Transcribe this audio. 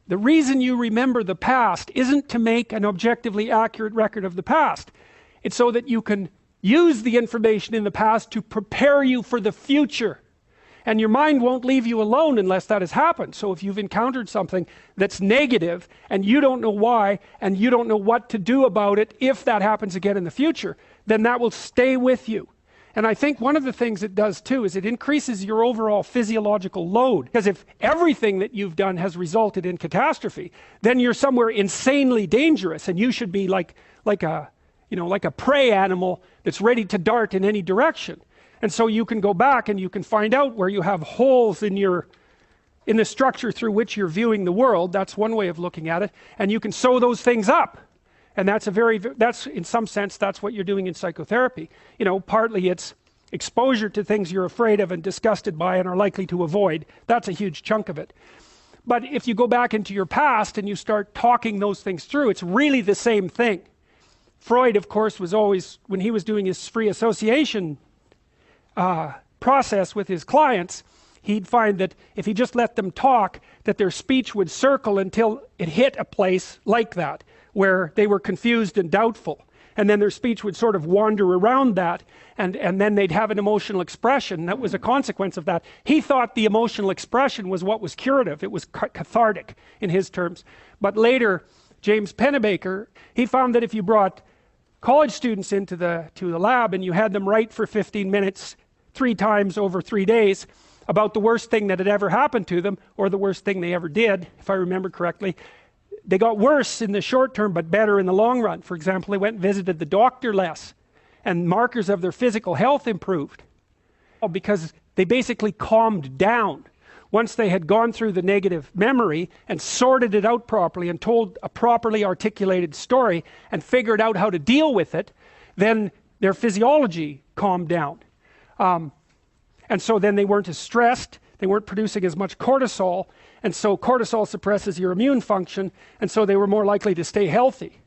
The reason you remember the past isn't to make an objectively accurate record of the past. It's so that you can use the information in the past to prepare you for the future. And your mind won't leave you alone unless that has happened. So if you've encountered something that's negative and you don't know why and you don't know what to do about it if that happens again in the future, then that will stay with you. And I think one of the things it does too is it increases your overall physiological load. Because if everything that you've done has resulted in catastrophe, then you're somewhere insanely dangerous, and you should be like a prey animal that's ready to dart in any direction. And so you can go back and you can find out where you have holes in the structure through which you're viewing the world. That's one way of looking at it. And you can sew those things up. And that's in some sense, that's what you're doing in psychotherapy. You know, partly it's exposure to things you're afraid of and disgusted by and are likely to avoid. That's a huge chunk of it. But if you go back into your past and you start talking those things through, it's really the same thing. Freud, of course, was always, when he was doing his free association process with his clients, he'd find that if he just let them talk, that their speech would circle until it hit a place like that, where they were confused and doubtful. And then their speech would sort of wander around that, and then they'd have an emotional expression. That was a consequence of that. He thought the emotional expression was what was curative. It was cathartic in his terms. But later, James Pennebaker, he found that if you brought college students to the lab and you had them write for 15 minutes 3 times over 3 days about the worst thing that had ever happened to them, or the worst thing they ever did, if I remember correctly, they got worse in the short term but better in the long run. For example, they went and visited the doctor less, and markers of their physical health improved because they basically calmed down. Once they had gone through the negative memory and sorted it out properly and told a properly articulated story and figured out how to deal with it, then their physiology calmed down. And so then they weren't as stressed, they weren't producing as much cortisol, and so cortisol suppresses your immune function, and so they were more likely to stay healthy.